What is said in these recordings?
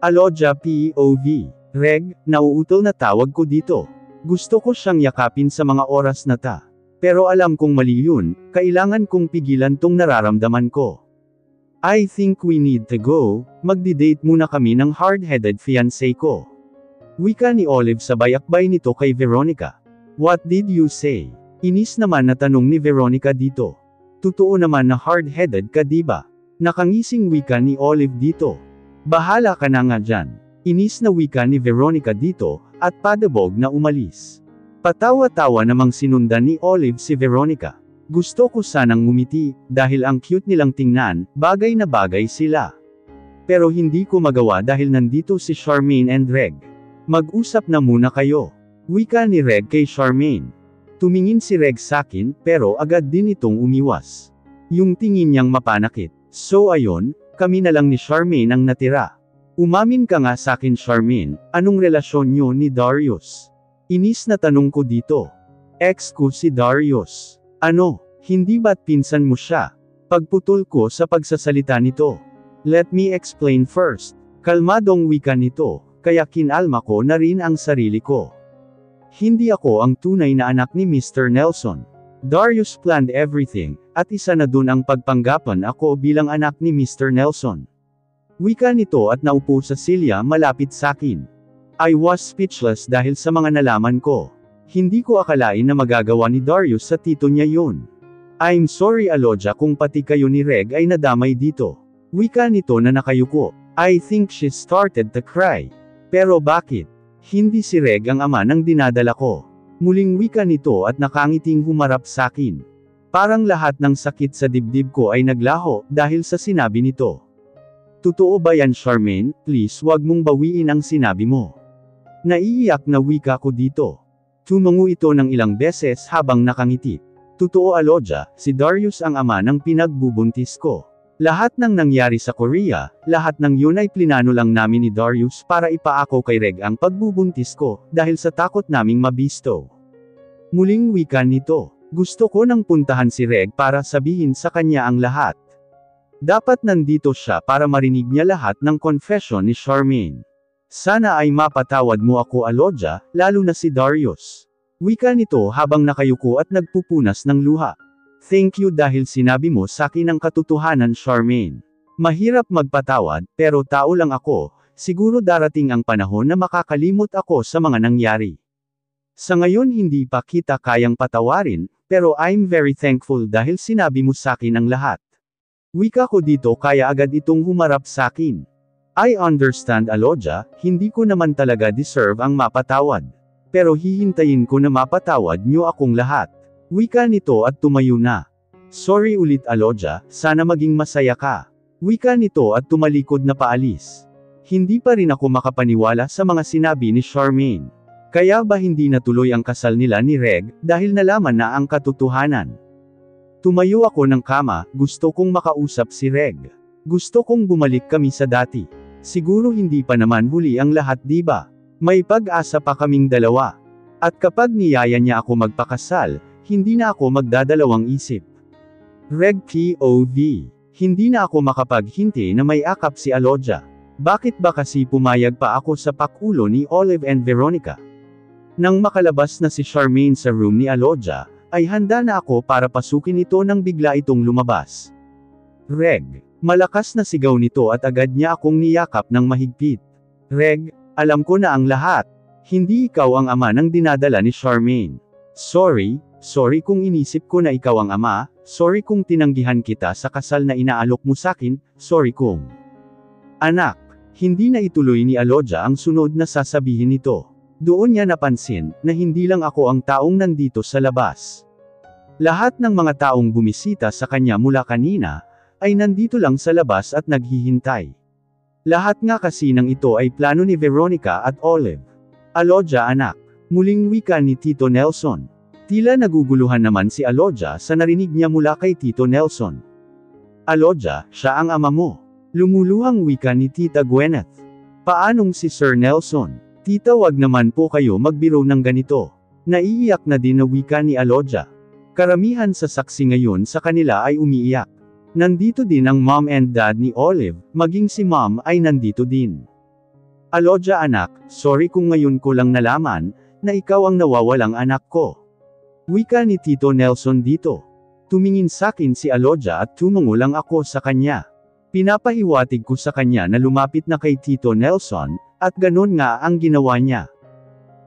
Aloja POV. Reg, nauutol na tawag ko dito. Gusto ko siyang yakapin sa mga oras na ta. Pero alam kong mali yun, kailangan kong pigilan tong nararamdaman ko. I think we need to go, magdi-date muna kami ng hard-headed fiancé ko. Wika ni Olive sabay akbay nito kay Veronica. What did you say? Inis naman na tanong ni Veronica dito. Totoo naman na hard-headed ka diba? Nakangising wika ni Olive dito. Bahala ka na nga dyan. Inis na wika ni Veronica dito, at padabog na umalis. Patawa-tawa namang sinundan ni Olive si Veronica. Gusto ko sanang ngumiti, dahil ang cute nilang tingnan, bagay na bagay sila. Pero hindi ko magawa dahil nandito si Charmaine and Reg. Mag-usap na muna kayo. Wika ni Reg kay Charmaine. Tumingin si Reg sakin, pero agad din itong umiwas. Yung tingin niyang mapanakit. So ayon, kami na lang ni Charmaine ang natira. Umamin ka nga sakin Charmaine, anong relasyon nyo ni Darius? Inis na tanong ko dito. Ex ko si Darius. Ano, hindi ba't pinsan mo siya? Pagputol ko sa pagsasalita nito. Let me explain first. Kalmadong wika nito, kaya kinalma ko na rin ang sarili ko. Hindi ako ang tunay na anak ni Mr. Nelson. Darius planned everything, at isa na dun ang pagpanggapan ako bilang anak ni Mr. Nelson. Wika nito at naupo sa silya malapit sakin. I was speechless dahil sa mga nalaman ko. Hindi ko akalain na magagawa ni Darius sa tito niya yun. I'm sorry Aloja kung pati kayo ni Reg ay nadamay dito. Wika nito na nakayuko. I think she started to cry. Pero bakit? Hindi si Reg ang ama ng dinadala ko. Muling wika nito at nakangiting humarap sakin. Parang lahat ng sakit sa dibdib ko ay naglaho dahil sa sinabi nito. Totoo ba yan Charmaine? Please wag mong bawiin ang sinabi mo. Naiiyak na wika ko dito. Tumango ito ng ilang beses habang nakangiti. Totoo Aloja, si Darius ang ama ng pinagbubuntis ko. Lahat ng nangyari sa Korea, lahat ng yun ay plinano lang namin ni Darius para ipaako kay Reg ang pagbubuntis ko, dahil sa takot naming mabisto. Muling wika nito. Gusto ko nang puntahan si Reg para sabihin sa kanya ang lahat. Dapat nandito siya para marinig niya lahat ng confession ni Charmaine. Sana ay mapatawad mo ako Aloja, lalo na si Darius. Wika nito habang nakayuko at nagpupunas ng luha. Thank you dahil sinabi mo sakin ang katotohanan Charmaine. Mahirap magpatawad, pero tao lang ako, siguro darating ang panahon na makakalimot ako sa mga nangyari. Sa ngayon hindi pa kita kayang patawarin, pero I'm very thankful dahil sinabi mo sakin ang lahat. Wika ko dito kaya agad itong humarap sakin. I understand Aloja, hindi ko naman talaga deserve ang mapatawad. Pero hihintayin ko na mapatawad niyo akong lahat. Wika nito at tumayo na. Sorry ulit Aloja, sana maging masaya ka. Wika nito at tumalikod na paalis. Hindi pa rin ako makapaniwala sa mga sinabi ni Charmaine. Kaya ba hindi natuloy ang kasal nila ni Reg, dahil nalaman na ang katotohanan? Tumayo ako ng kama, gusto kong makausap si Reg. Gusto kong bumalik kami sa dati. Siguro hindi pa naman huli ang lahat diba? May pag-asa pa kaming dalawa. At kapag niyaya niya ako magpakasal, hindi na ako magdadalawang isip. Reg POV. Hindi na ako makapaghinti na may akap si Aloja. Bakit ba kasi pumayag pa ako sa pakulo ni Olive and Veronica? Nang makalabas na si Charmaine sa room ni Aloja, ay handa na ako para pasukin ito nang bigla itong lumabas. Reg. Malakas na sigaw nito at agad niya akong niyakap ng mahigpit. Reg, alam ko na ang lahat. Hindi ikaw ang ama ng dinadala ni Charmaine. Sorry kung inisip ko na ikaw ang ama, sorry kung tinanggihan kita sa kasal na inaalok mo sakin, sorry kung. Anak, hindi na ituloy ni Aloja ang sunod na sasabihin nito. Doon niya napansin, na hindi lang ako ang taong nandito sa labas. Lahat ng mga taong bumisita sa kanya mula kanina, ay nandito lang sa labas at naghihintay. Lahat nga kasi ng ito ay plano ni Veronica at Olive. Aloja anak, muling wika ni Tito Nelson. Tila naguguluhan naman si Aloja sa narinig niya mula kay Tito Nelson. Aloja, siya ang ama mo. Lumuluhang wika ni Tita Gwyneth. Paanong si Sir Nelson? Tita wag naman po kayo magbiro ng ganito. Naiiyak na din na wika ni Aloja. Karamihan sa saksi ngayon sa kanila ay umiiyak. Nandito din ang mom and dad ni Olive, maging si mom ay nandito din. Aloja anak, sorry kung ngayon ko lang nalaman, na ikaw ang nawawalang anak ko. Wika ni Tito Nelson dito. Tumingin sakin si Aloja at tumungo lang ako sa kanya. Pinapahiwatig ko sa kanya na lumapit na kay Tito Nelson, at ganon nga ang ginawa niya.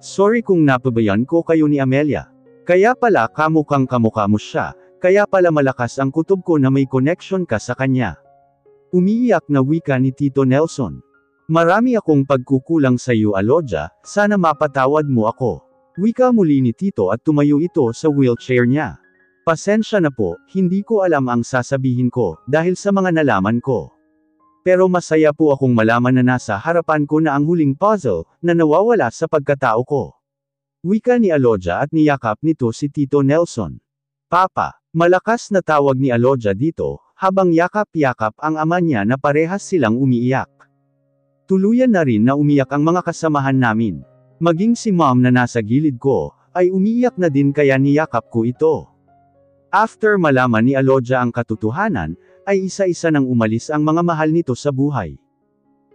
Sorry kung napabayan ko kayo ni Amelia. Kaya pala kamukhang kamukha mo siya, kaya pala malakas ang kutob ko na may connection ka sa kanya. Umiiyak na wika ni Tito Nelson. Marami akong pagkukulang sa iyo Aloja, sana mapatawad mo ako. Wika muli ni Tito at tumayo ito sa wheelchair niya. Pasensya na po, hindi ko alam ang sasabihin ko, dahil sa mga nalaman ko. Pero masaya po akong malaman na nasa harapan ko na ang huling puzzle, na nawawala sa pagkatao ko. Wika ni Aloja at niyakap nito si Tito Nelson. Papa, malakas na tawag ni Aloja dito, habang yakap-yakap ang ama niya na parehas silang umiiyak. Tuluyan na rin na umiyak ang mga kasamahan namin. Maging si mom na nasa gilid ko, ay umiiyak na din kaya niyakap ko ito. After malaman ni Aloja ang katotohanan, ay isa-isa nang umalis ang mga mahal nito sa buhay.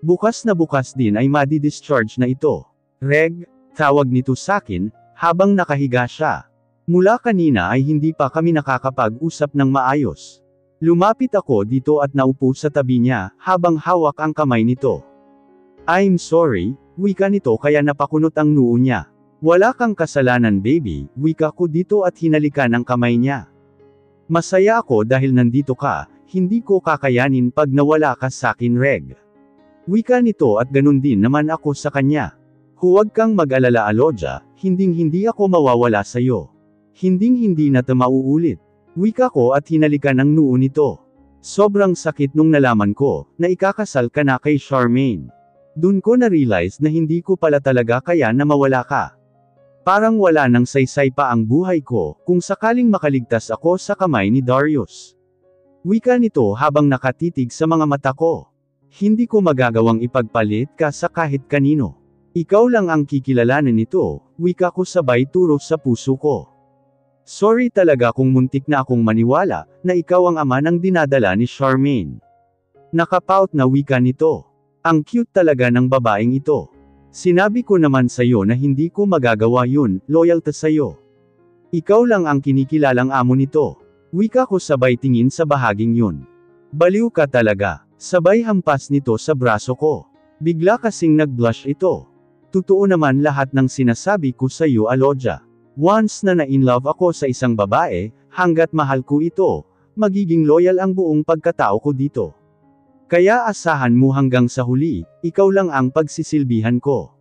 Bukas na bukas din ay madi-discharge na ito. Reg, tawag nito sakin, habang nakahiga siya. Mula kanina ay hindi pa kami nakakapag-usap ng maayos. Lumapit ako dito at naupo sa tabi niya, habang hawak ang kamay nito. I'm sorry, wika nito kaya napakunot ang noo niya. Wala kang kasalanan baby, wika ko dito at hinalikan ang kamay niya. Masaya ako dahil nandito ka, hindi ko kakayanin pag nawala ka sakin Reg. Wika nito at ganun din naman ako sa kanya. Huwag kang mag-alala Aloja, hindi ako mawawala sa'yo. Hindi na mauulit. Wika ko at hinalikan ang noo nito. Sobrang sakit nung nalaman ko, na ikakasal ka na kay Charmaine. Dun ko na-realize na hindi ko pala talaga kaya na mawala ka. Parang wala nang saysay pa ang buhay ko, kung sakaling makaligtas ako sa kamay ni Darius. Wika nito habang nakatitig sa mga mata ko. Hindi ko magagawang ipagpalit ka sa kahit kanino. Ikaw lang ang kikilalanin nito, wika ko sabay turo sa puso ko. Sorry talaga kung muntik na akong maniwala, na ikaw ang ama ng dinadala ni Charmaine. Nakapout na wika nito. Ang cute talaga ng babaeng ito. Sinabi ko naman sa'yo na hindi ko magagawa yun, loyal ta sa'yo. Ikaw lang ang kinikilalang amo nito. Wika ko sabay tingin sa bahaging yun. Baliw ka talaga. Sabay hampas nito sa braso ko. Bigla kasing nag-blush ito. Totoo naman lahat ng sinasabi ko sa iyo Aloja. Once na na-inlove ako sa isang babae, hanggat mahal ko ito, magiging loyal ang buong pagkatao ko dito. Kaya asahan mo hanggang sa huli, ikaw lang ang pagsisilbihan ko.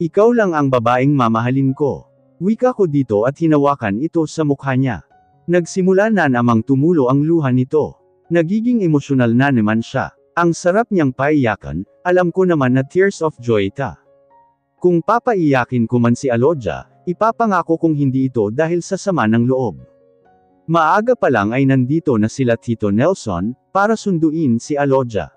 Ikaw lang ang babaeng mamahalin ko. Wika ko dito at hinawakan ito sa mukha niya. Nagsimula na namang tumulo ang luha nito. Nagiging emosyonal na naman siya. Ang sarap niyang paiyakan, alam ko naman na tears of joy ta. Kung papaiyakin ko man si Aloja, ipapangako kong hindi ito dahil sa sama ng loob. Maaga pa lang ay nandito na sila Tito Nelson, para sunduin si Aloja.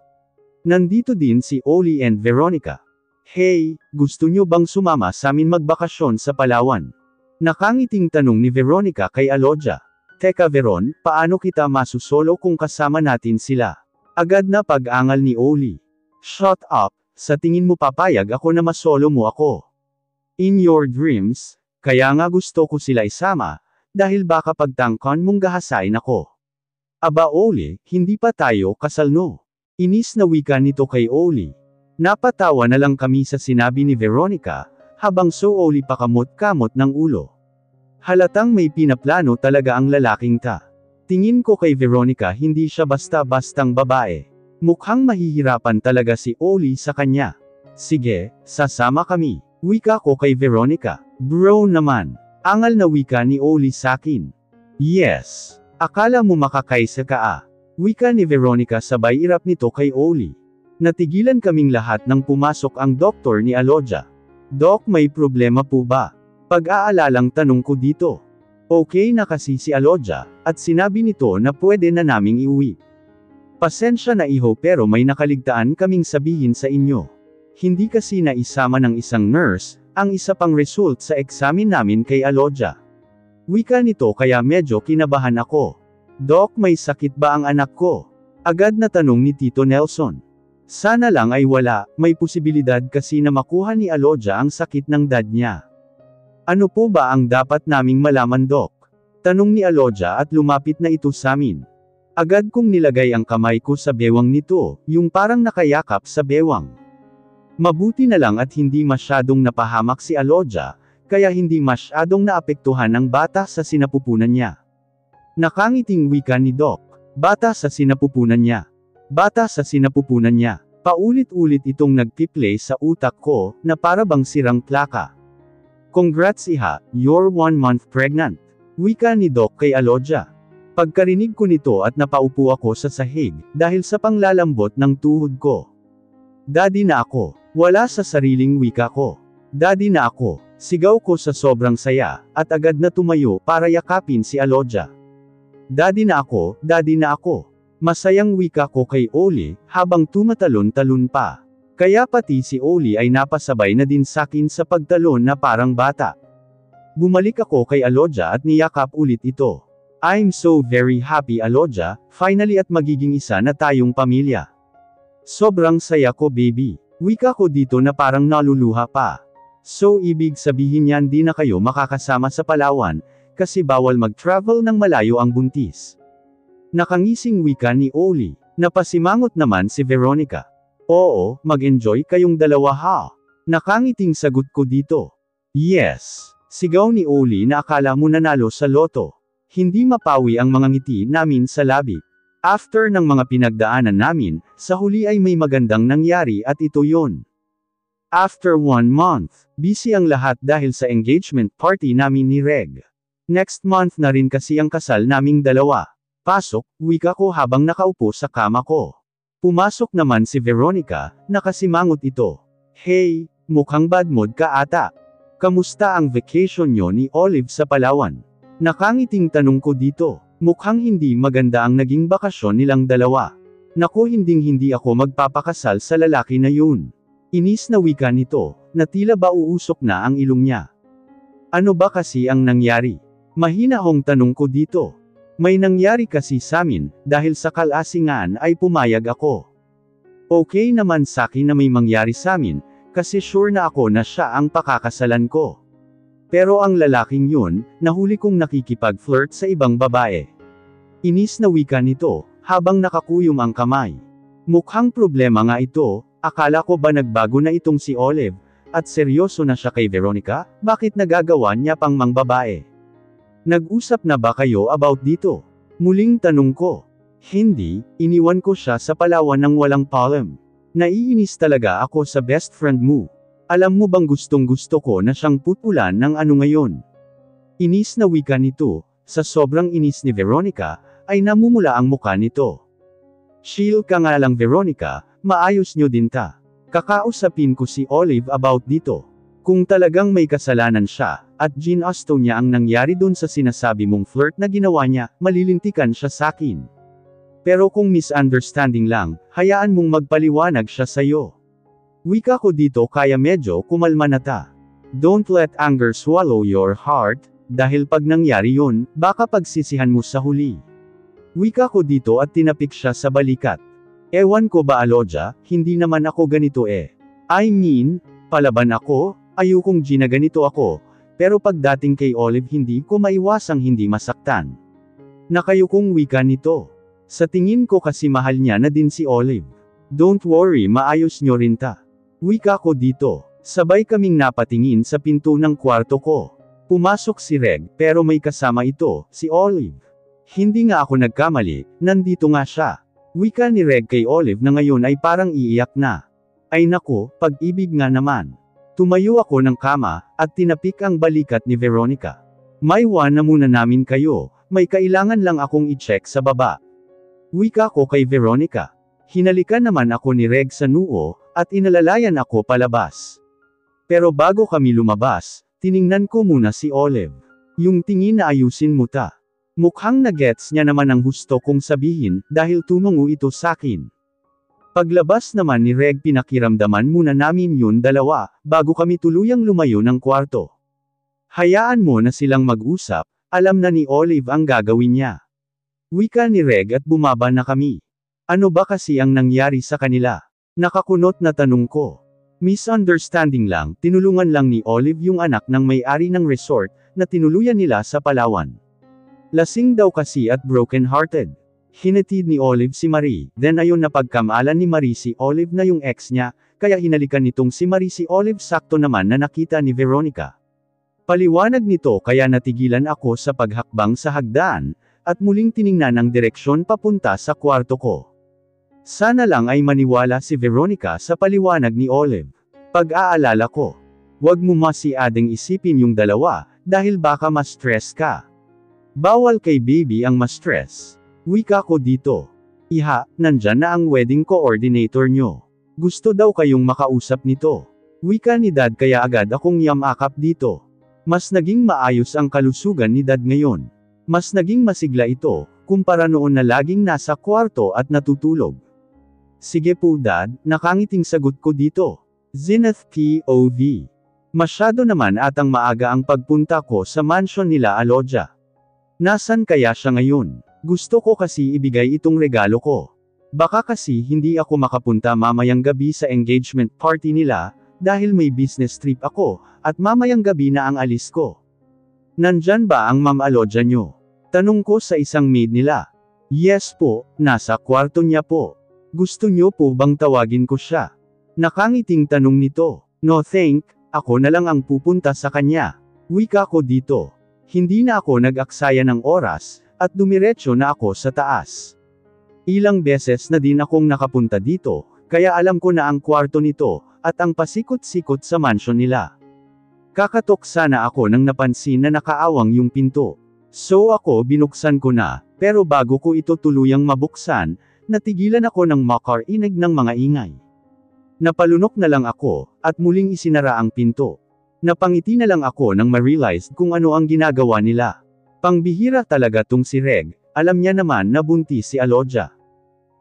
Nandito din si Oli and Veronica. Hey, gusto nyo bang sumama sa amin magbakasyon sa Palawan? Nakangiting tanong ni Veronica kay Aloja. Teka Veron, paano kita masusolo kung kasama natin sila? Agad na pag-angal ni Oli. Shut up, sa tingin mo papayag ako na masolo mo ako. In your dreams, kaya nga gusto ko sila isama, dahil baka pagtangkan mong gahasain ako. Aba Oli, hindi pa tayo kasal no? Inis na wika nito kay Oli. Napatawa na lang kami sa sinabi ni Veronica, habang so Oli pakamot-kamot ng ulo. Halatang may pinaplano talaga ang lalaking ta. Tingin ko kay Veronica hindi siya basta-bastang babae. Mukhang mahihirapan talaga si Oli sa kanya. Sige, sasama kami. Wika ko kay Veronica. Bro naman. Angal na wika ni Oli sakin. Yes. Akala mo makakaisa ka ah. Wika ni Veronica sabay irap nito kay Oli. Natigilan kaming lahat nang pumasok ang doktor ni Aloja. Dok, may problema po ba? Pag-aalalang tanong ko dito. Okay na kasi si Aloja, at sinabi nito na pwede na naming iuwi. Pasensya na iho pero may nakaligtaan kaming sabihin sa inyo. Hindi kasi naisama ng isang nurse, ang isa pang result sa eksamin namin kay Aloja. Wika nito kaya medyo kinabahan ako. Dok, may sakit ba ang anak ko? Agad na tanong ni Tito Nelson. Sana lang ay wala, may posibilidad kasi na makuha ni Aloja ang sakit ng dad niya. Ano po ba ang dapat naming malaman, Doc? Tanong ni Aloja at lumapit na ito sa amin. Agad kong nilagay ang kamay ko sa bewang nito, yung parang nakayakap sa bewang. Mabuti na lang at hindi masyadong napahamak si Aloja, kaya hindi masyadong naapektuhan ang bata sa sinapupunan niya. Nakangiting wika ni Doc. Bata sa sinapupunan niya. Bata sa sinapupunan niya. Paulit-ulit itong nagpi-play sa utak ko, na para bang sirang plaka. Congrats iha, you're 1 month pregnant. Wika ni Doc kay Aloja. Pagkarinig ko nito at napaupo ako sa sahig, dahil sa panglalambot ng tuhod ko. Daddy na ako. Wala sa sariling wika ko. Daddy na ako. Sigaw ko sa sobrang saya, at agad na tumayo para yakapin si Aloja. Daddy na ako, daddy na ako. Masayang wika ko kay Oli, habang tumatalon-talon pa. Kaya pati si Oli ay napasabay na din sakin sa pagtalon na parang bata. Bumalik ako kay Aloja at niyakap ulit ito. I'm so very happy Aloja, finally at magiging isa na tayong pamilya. Sobrang saya ko baby. Wika ko dito na parang naluluha pa. So ibig sabihin niyan di na kayo makakasama sa Palawan, kasi bawal mag-travel ng malayo ang buntis. Nakangising wika ni Oli. Napasimangot naman si Veronica. Oo, mag-enjoy kayong dalawa ha. Nakangiting sagot ko dito. Yes. Sigaw ni Oli na akala mo nanalo sa loto. Hindi mapawi ang mga ngiti namin sa labi. After ng mga pinagdaanan namin, sa huli ay may magandang nangyari at ito yon. After 1 month, busy ang lahat dahil sa engagement party namin ni Reg. Next month na rin kasi ang kasal naming dalawa. Pasok, wika ko habang nakaupo sa kama ko. Pumasok naman si Veronica, nakasimangot ito. Hey, mukhang bad mood ka ata. Kamusta ang vacation nyo ni Olive sa Palawan? Nakangiting tanong ko dito. Mukhang hindi maganda ang naging bakasyon nilang dalawa. Naku hindi ako magpapakasal sa lalaki na yun. Inis na wika nito, na tila ba uusok na ang ilong niya. Ano ba kasi ang nangyari? Mahina hong tanong ko dito. May nangyari kasi samin, dahil sa kalasingan ay pumayag ako. Okay naman sakin na may mangyari samin, kasi sure na ako na siya ang pakakasalan ko. Pero ang lalaking yun, nahuli kong nakikipag-flirt sa ibang babae. Inis na wika nito, habang nakakuyom ang kamay. Mukhang problema nga ito, akala ko ba nagbago na itong si Olive, at seryoso na siya kay Veronica, bakit nagagawa niya pang mang babae? Nag-usap na ba kayo about dito? Muling tanong ko. Hindi, iniwan ko siya sa Palawan ng walang palem. Naiinis talaga ako sa best friend mo. Alam mo bang gustong gusto ko na siyang putulan ng ano ngayon? Inis na wika nito, sa sobrang inis ni Veronica, ay namumula ang muka nito. Chill ka nga lang Veronica, maayos nyo din ta. Kakausapin ko si Olive about dito. Kung talagang may kasalanan siya, at ginusto niya ang nangyari dun sa sinasabi mong flirt na ginawa niya, malilintikan siya sakin. Pero kung misunderstanding lang, hayaan mong magpaliwanag siya sa'yo. Wika ko dito kaya medyo kumalma na ta. Don't let anger swallow your heart, dahil pag nangyari yun, baka pagsisihan mo sa huli. Wika ko dito at tinapik siya sa balikat. Ewan ko ba Aloja, hindi naman ako ganito eh. I mean, palaban ako, ayokong ginaganito ako, pero pagdating kay Olive hindi ko maiwasang hindi masaktan. Nakayukong wika nito. Sa tingin ko kasi mahal niya na din si Olive. Don't worry maayos nyo rin ta. Wika ko dito. Sabay kaming napatingin sa pinto ng kwarto ko. Pumasok si Reg, pero may kasama ito, si Olive. Hindi nga ako nagkamali, nandito nga siya. Wika ni Reg kay Olive na ngayon ay parang iiyak na. Ay nako, pag-ibig nga naman. Tumayo ako ng kama, at tinapik ang balikat ni Veronica. May na muna namin kayo, may kailangan lang akong i-check sa baba. Wika ko kay Veronica. Hinalikan naman ako ni Reg sa noo, at inalalayan ako palabas. Pero bago kami lumabas, tiningnan ko muna si Olive. Yung tingin na ayusin mo ta. Mukhang nagets niya naman ang gusto kong sabihin, dahil tumungo ito sakin. Paglabas naman ni Reg pinakiramdaman muna namin yun dalawa, bago kami tuluyang lumayo ng kwarto. Hayaan mo na silang mag-usap, alam na ni Olive ang gagawin niya. Wika ni Reg at bumaba na kami. Ano ba kasi ang nangyari sa kanila? Nakakunot na tanong ko. Misunderstanding lang, tinulungan lang ni Olive yung anak ng may-ari ng resort, na tinuluyan nila sa Palawan. Lasing daw kasi at broken-hearted. Hinatid ni Olive si Marie, then ayon na pagkamalan ni Marie si Olive na yung ex niya, kaya hinalikan nitong si Marie si Olive sakto naman na nakita ni Veronica. Paliwanag nito kaya natigilan ako sa paghakbang sa hagdan, at muling tiningnan ang direksyon papunta sa kwarto ko. Sana lang ay maniwala si Veronica sa paliwanag ni Olive. Pag-aalala ko, wag mo masiading isipin yung dalawa, dahil baka ma-stress ka. Bawal kay baby ang ma-stress. Wika ko dito. Iha, nandyan na ang wedding coordinator nyo. Gusto daw kayong makausap nito. Wika ni Dad kaya agad akong yamakap dito. Mas naging maayos ang kalusugan ni Dad ngayon. Mas naging masigla ito, kumpara noon na laging nasa kwarto at natutulog. Sige po Dad, nakangiting sagot ko dito. Zenith POV. Masyado naman atang maaga ang pagpunta ko sa mansion nila Alodia. Nasaan kaya siya ngayon? Gusto ko kasi ibigay itong regalo ko. Baka kasi hindi ako makapunta mamayang gabi sa engagement party nila, dahil may business trip ako, at mamayang gabi na ang alis ko. Nandyan ba ang Ma'am Alodia nyo? Tanong ko sa isang maid nila. Yes po, nasa kwarto niya po. Gusto nyo po bang tawagin ko siya? Nakangiting tanong nito. No thank, ako na lang ang pupunta sa kanya. Wika ko dito. Hindi na ako nag-aksaya ng oras, at dumiretso na ako sa taas. Ilang beses na din akong nakapunta dito, kaya alam ko na ang kwarto nito, at ang pasikot-sikot sa mansion nila. Kakatok sana ako nang napansin na nakaawang yung pinto. So ako binuksan ko na, pero bago ko ito tuluyang mabuksan, natigilan ako ng makarinig ng mga ingay. Napalunok na lang ako, at muling isinara ang pinto. Napangiti na lang ako nang ma-realize kung ano ang ginagawa nila. Pangbihira talaga tong si Reg, alam niya naman na buntis si Alodia.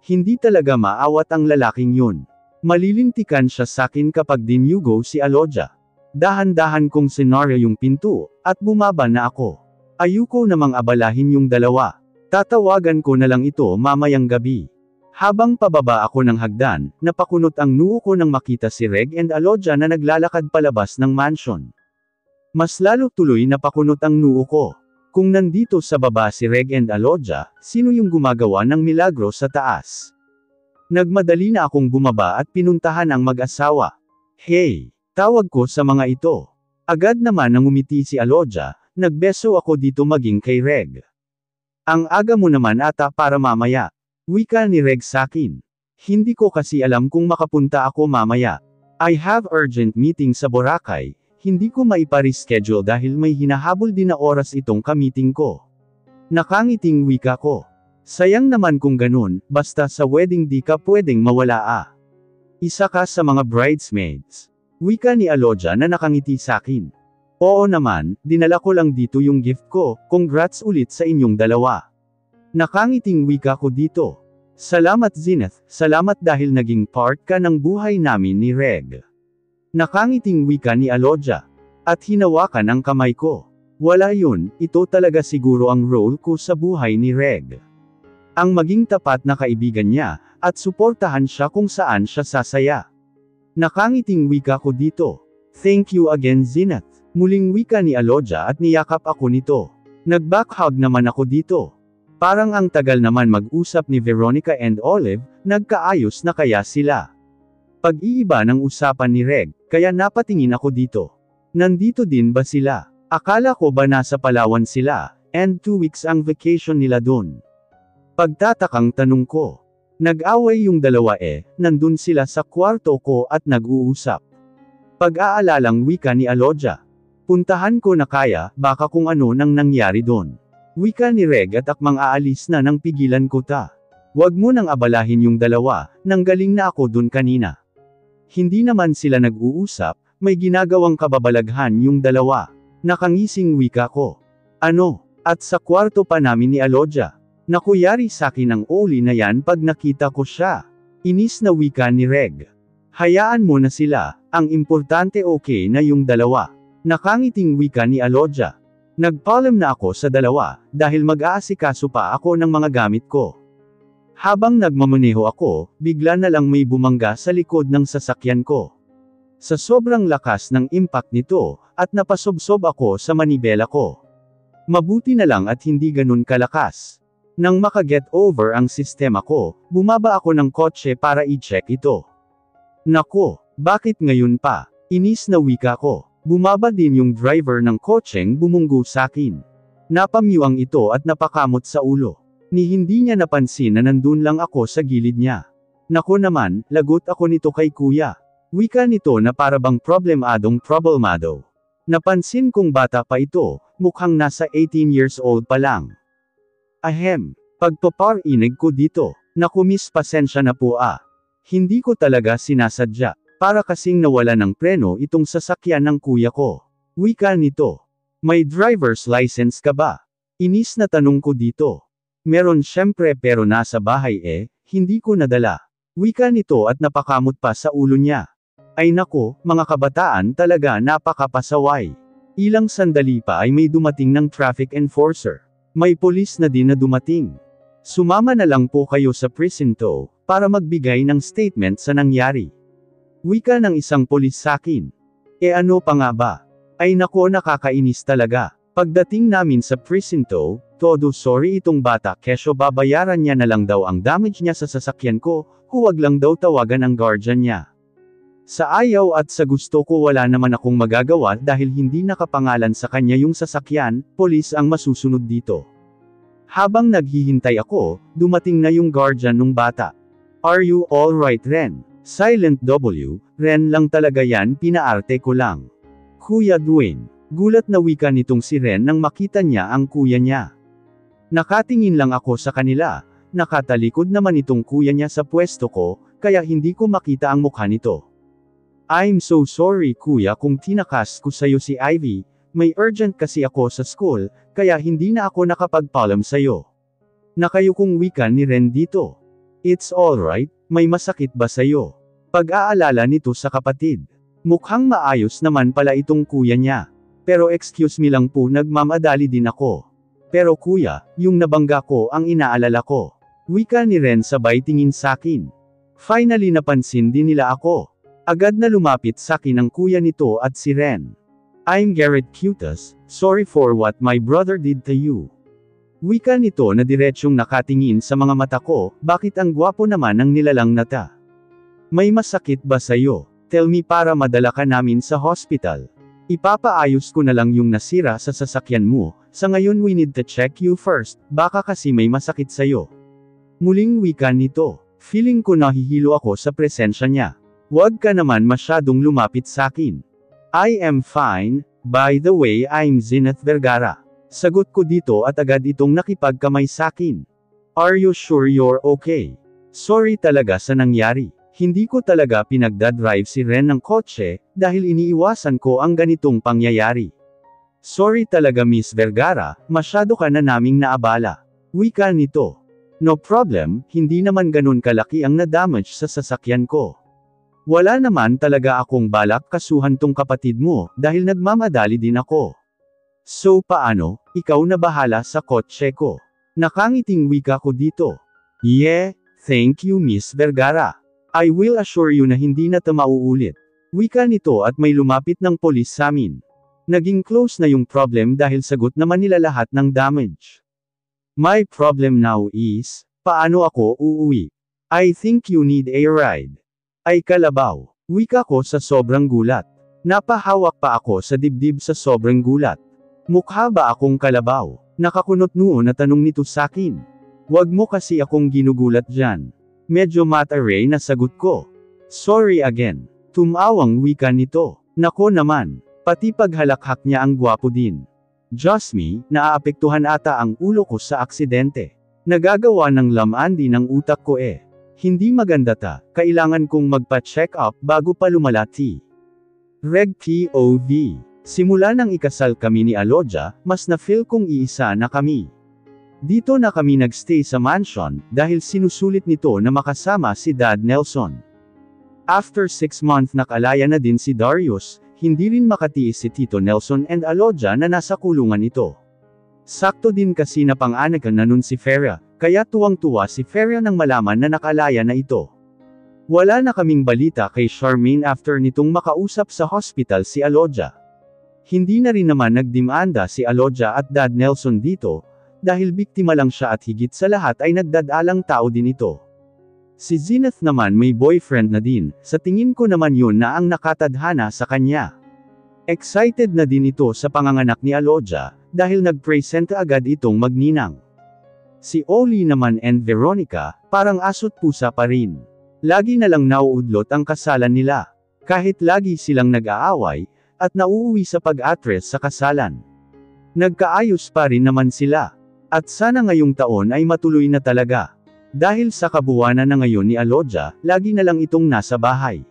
Hindi talaga maawat ang lalaking yun. Malilintikan siya sakin kapag dinyugo si Alodia. Dahan-dahan kong senaryo yung pinto, at bumaba na ako. Ayuko namang abalahin yung dalawa. Tatawagan ko na lang ito mamayang gabi. Habang pababa ako ng hagdan, napakunot ang noo ko nang makita si Reg and Alodia na naglalakad palabas ng mansion. Mas lalo tuloy napakunot ang noo ko. Kung nandito sa baba si Reg and Alodia, sino yung gumagawa ng milagro sa taas? Nagmadali na akong bumaba at pinuntahan ang mag-asawa. Hey! Tawag ko sa mga ito. Agad naman nang umiti si Alodia, nagbeso ako dito maging kay Reg. Ang aga mo naman ata para mamaya. Wika ni Reg sakin. Hindi ko kasi alam kung makapunta ako mamaya. I have urgent meeting sa Boracay. Hindi ko maipa-reschedule dahil may hinahabol din na oras itong ka-meeting ko. Nakangiting wika ko. Sayang naman kung ganun, basta sa wedding di ka pwedeng mawala Isa ka sa mga bridesmaids. Wika ni Alodia na nakangiti sakin. Oo naman, dinala ko lang dito yung gift ko, congrats ulit sa inyong dalawa. Nakangiting wika ko dito. Salamat Zenith, salamat dahil naging part ka ng buhay namin ni Reg. Nakangiting wika ni Alodia. At hinawakan ang kamay ko. Wala yun, ito talaga siguro ang role ko sa buhay ni Reg. Ang maging tapat na kaibigan niya, at suportahan siya kung saan siya sasaya. Nakangiting wika ko dito. Thank you again Zenith. Muling wika ni Alodia at niyakap ako nito. Nag-backhug naman ako dito. Parang ang tagal naman mag-usap ni Veronica and Olive, nagkaayos na kaya sila. Pag-iiba ng usapan ni Reg, kaya napatingin ako dito. Nandito din ba sila? Akala ko ba nasa Palawan sila, and 2 weeks ang vacation nila dun. Pagtatakang tanong ko. Nag-away yung dalawa nandun sila sa kwarto ko at nag-uusap. Pag-aalalang wika ni Alodia. Puntahan ko na kaya, baka kung ano nang nangyari dun. Wika ni Reg at akmang aalis na nang pigilan ko ta. Wag mo nang abalahin yung dalawa, nanggaling na ako dun kanina. Hindi naman sila nag-uusap, may ginagawang kababalaghan yung dalawa. Nakangising wika ko. Ano? At sa kwarto pa namin ni Alodia. Nakuyari sakin ang oli na yan pag nakita ko siya. Inis na wika ni Reg. Hayaan mo na sila, ang importante okay na yung dalawa. Nakangiting wika ni Alodia. Nagpaalam na ako sa dalawa, dahil mag-aasikaso pa ako ng mga gamit ko. Habang nagmamaneho ako, bigla na lang may bumangga sa likod ng sasakyan ko. Sa sobrang lakas ng impact nito, at napasobsob ako sa manibela ko. Mabuti na lang at hindi ganun kalakas. Nang makaget over ang sistema ko, bumaba ako ng kotse para i-check ito. Nako, bakit ngayon pa? Inis na wika ko. Bumaba din yung driver ng kotseng bumunggo sakin. Napamyuang ito at napakamot sa ulo. Ni hindi niya napansin na nandun lang ako sa gilid niya. Nako naman, lagot ako nito kay kuya. Wika nito na parabang problemado. Napansin kong bata pa ito, mukhang nasa 18 years old pa lang. Ahem, pagpaparinig ko dito. Naku miss pasensya na po ah. Hindi ko talaga sinasadya. Para kasing nawala ng preno itong sasakyan ng kuya ko. Wika nito. May driver's license ka ba? Inis na tanong ko dito. Meron syempre pero nasa bahay hindi ko nadala. Wika nito at napakamot pa sa ulo niya. Ay nako, mga kabataan talaga napakapasaway. Ilang sandali pa ay may dumating ng traffic enforcer. May polis na din na dumating. Sumama na lang po kayo sa presinto, para magbigay ng statement sa nangyari. Wika ng isang polis sakin. Ano pa nga ba? Ay nako nakakainis talaga. Pagdating namin sa presinto, todo sorry itong bata kesyo babayaran niya na lang daw ang damage niya sa sasakyan ko, huwag lang daw tawagan ang guardian niya. Sa ayaw at sa gusto ko wala naman akong magagawa dahil hindi nakapangalan sa kanya yung sasakyan, polis ang masusunod dito. Habang naghihintay ako, dumating na yung guardian ng bata. Are you alright Ren? Silent W, Ren lang talaga yan pinaarte ko lang. Kuya Dwayne. Gulat na wika nitong si Ren nang makita niya ang kuya niya. Nakatingin lang ako sa kanila, nakatalikod naman itong kuya niya sa pwesto ko, kaya hindi ko makita ang mukha nito. I'm so sorry kuya kung tinakas ko sayo si Ivy, may urgent kasi ako sa school, kaya hindi na ako nakapagpaalam sayo. Nakayukong wika ni Ren dito. It's alright, may masakit ba sayo? Pag-aalala nito sa kapatid. Mukhang maayos naman pala itong kuya niya. Pero excuse me lang po nagmamadali din ako. Pero kuya, yung nabangga ko ang inaalala ko. Wika ni Ren sabay tingin sakin. Finally napansin din nila ako. Agad na lumapit sakin ang kuya nito at si Ren. I'm Garrett Cutas, sorry for what my brother did to you. Wika nito na diretsyong nakatingin sa mga mata ko, bakit ang gwapo naman ng nilalang nata? May masakit ba sayo? Tell me para madala ka namin sa hospital. Ipapaayos ko na lang yung nasira sa sasakyan mo, sa ngayon we need to check you first, baka kasi may masakit sayo. Muling wika nito, feeling ko nahihilo ako sa presensya niya. Huwag ka naman masyadong lumapit sakin. I am fine, by the way I'm Zenith Vergara. Sagot ko dito at agad itong nakipagkamay sakin. Are you sure you're okay? Sorry talaga sa nangyari. Hindi ko talaga pinagdadrive si Ren ng kotse, dahil iniiwasan ko ang ganitong pangyayari. Sorry talaga Miss Vergara, masyado ka na naming naabala. Wika nito. No problem, hindi naman ganun kalaki ang na-damage sa sasakyan ko. Wala naman talaga akong balak kasuhan tong kapatid mo, dahil nagmamadali din ako. So paano, ikaw na bahala sa kotse ko. Nakangiting wika ko dito. Yeah, thank you Miss Vergara. I will assure you na hindi na ito mauulit. Wika nito at may lumapit ng polis sa amin. Naging close na yung problem dahil sagot naman nila lahat ng damage. My problem now is, paano ako uuwi? I think you need a ride. Ay kalabaw. Wika ko sa sobrang gulat. Napahawak pa ako sa dibdib sa sobrang gulat. Mukha ba akong kalabaw? Nakakunot noon na tanong nito sakin. Wag mo kasi akong ginugulat dyan. Medyo mataray na sagot ko. Sorry again. Tumawang wika nito. Nako naman. Pati paghalakhak niya ang gwapo din. Just me, naaapektuhan ata ang ulo ko sa aksidente. Nagagawa ng laman din ang utak ko Hindi maganda kailangan kong magpa-check up bago pa lumalati. Reg POV. Simula nang ikasal kami ni Alodia, mas na-feel kong iisa na kami. Dito na kami nagstay sa mansion, dahil sinusulit nito na makasama si Dad Nelson. After 6 months nakalaya na din si Darius, hindi rin makatiis si Tito Nelson and Alodia na nasa kulungan ito. Sakto din kasi na pang-anakan na nun si Farah, kaya tuwang-tuwa si Farah nang malaman na nakalaya na ito. Wala na kaming balita kay Charmaine after nitong makausap sa hospital si Alodia. Hindi na rin naman nagdemanda si Alodia at Dad Nelson dito, dahil biktima lang siya at higit sa lahat ay nagdadalang tao din ito. Si Zenith naman may boyfriend na din, sa tingin ko naman yun na ang nakatadhana sa kanya. Excited na din ito sa panganganak ni Alodia, dahil nag-present agad itong magninang. Si Oli naman and Veronica, parang aso't pusa pa rin. Lagi na lang nauudlot ang kasalan nila. Kahit lagi silang nag-aaway, at nauuwi sa pag-atres sa kasalan. Nagkaayos pa rin naman sila. At sana ngayong taon ay matuloy na talaga. Dahil sa kabuwanan na ngayon ni Alodia, lagi na lang itong nasa bahay.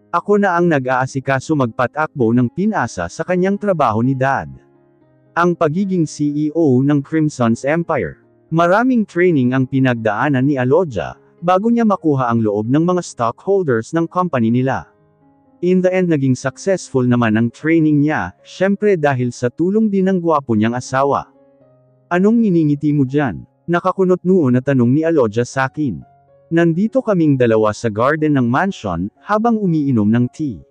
Ako na ang nag-aasikaso magpatakbo ng pinasa sa kanyang trabaho ni Dad. Ang pagiging CEO ng Crimson's Empire. Maraming training ang pinagdaanan ni Alodia, bago niya makuha ang loob ng mga stockholders ng company nila. In the end naging successful naman ang training niya, syempre dahil sa tulong din ng gwapo niyang asawa. Anong nginingiti mo dyan? Nakakunot noon na tanong ni Alodia sa akin. Nandito kaming dalawa sa garden ng mansion, habang umiinom ng tea.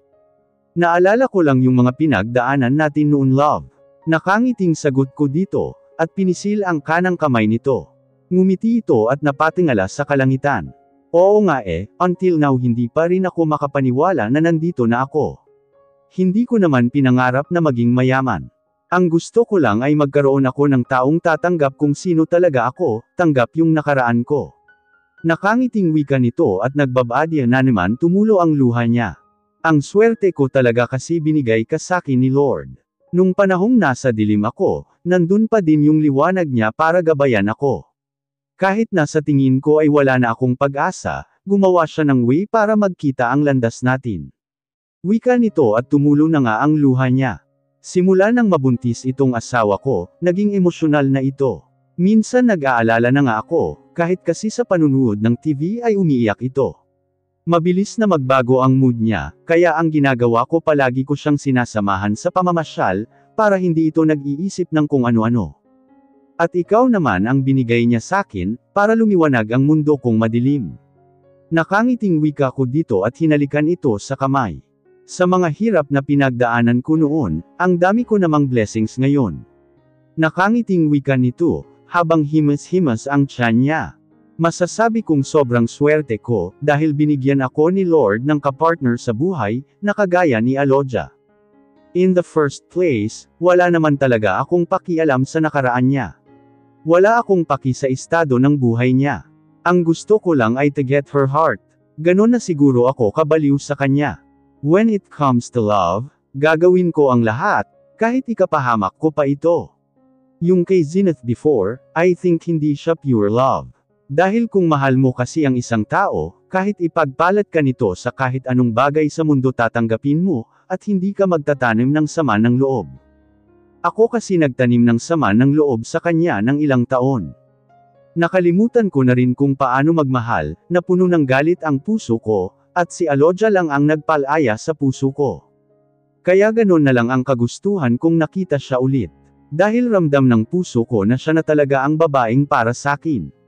Naalala ko lang yung mga pinagdaanan natin noon, love. Nakangiting sagot ko dito, at pinisil ang kanang kamay nito. Ngumiti ito at napatingala sa kalangitan. Oo nga until now hindi pa rin ako makapaniwala na nandito na ako. Hindi ko naman pinangarap na maging mayaman. Ang gusto ko lang ay magkaroon ako ng taong tatanggap kung sino talaga ako, tanggap yung nakaraan ko. Nakangiting wika nito at nagbabadya na naman tumulo ang luha niya. Ang swerte ko talaga kasi binigay ka sakin ni Lord. Nung panahong nasa dilim ako, nandun pa din yung liwanag niya para gabayan ako. Kahit nasa tingin ko ay wala na akong pag-asa, gumawa siya ng way para magkita ang landas natin. Wika nito at tumulo na nga ang luha niya. Simula nang mabuntis itong asawa ko, naging emosyonal na ito. Minsan nag-aalala na nga ako, kahit kasi sa panunood ng TV ay umiiyak ito. Mabilis na magbago ang mood niya, kaya ang ginagawa ko palagi ko siyang sinasamahan sa pamamasyal, para hindi ito nag-iisip ng kung ano-ano. At ikaw naman ang binigay niya sakin, para lumiwanag ang mundo kong madilim. Nakangiting wika ko dito at hinalikan ito sa kamay. Sa mga hirap na pinagdaanan ko noon, ang dami ko namang blessings ngayon. Nakangiting wika nito, habang himas-himas ang tiyan niya. Masasabi kong sobrang swerte ko, dahil binigyan ako ni Lord ng kapartner sa buhay, na kagaya ni Alodia. In the first place, wala naman talaga akong pakialam sa nakaraan niya. Wala akong paki sa estado ng buhay niya. Ang gusto ko lang ay to get her heart. Ganon na siguro ako kabaliw sa kanya. When it comes to love, gagawin ko ang lahat, kahit ikapahamak ko pa ito. Yung kay Zenith before, I think hindi siya pure love. Dahil kung mahal mo kasi ang isang tao, kahit ipagpalat ka nito sa kahit anong bagay sa mundo tatanggapin mo, at hindi ka magtatanim ng sama ng loob. Ako kasi nagtanim ng sama ng loob sa kanya ng ilang taon. Nakalimutan ko na rin kung paano magmahal, na puno ng galit ang puso ko, at si Alodia lang ang nagpalaya sa puso ko. Kaya ganon na lang ang kagustuhan kung nakita siya ulit. Dahil ramdam ng puso ko na siya na talaga ang babaeng para sakin.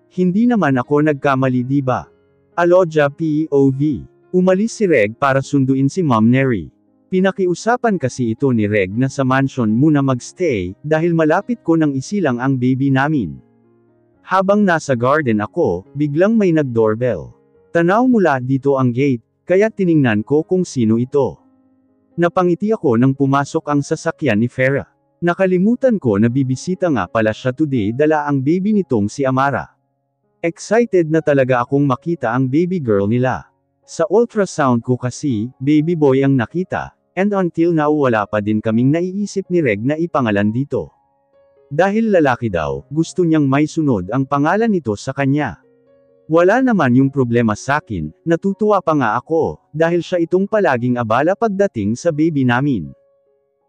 Hindi naman ako nagkamali, diba? Alodia POV. Umalis si Reg para sunduin si Ma'am Neri. Pinakiusapan kasi ito ni Reg na sa mansion muna magstay, dahil malapit ko nang isilang ang baby namin. Habang nasa garden ako, biglang may nag-doorbell. Tanaw mula dito ang gate, kaya tiningnan ko kung sino ito. Napangiti ako nang pumasok ang sasakyan ni Farah. Nakalimutan ko na bibisita nga pala siya today, dala ang baby nitong si Amara. Excited na talaga akong makita ang baby girl nila. Sa ultrasound ko kasi, baby boy ang nakita, and until now wala pa din kaming naiisip ni Reg na ipangalan dito. Dahil lalaki daw, gusto niyang may sunod ang pangalan nito sa kanya. Wala naman yung problema sakin, natutuwa pa nga ako, dahil siya itong palaging abala pagdating sa baby namin.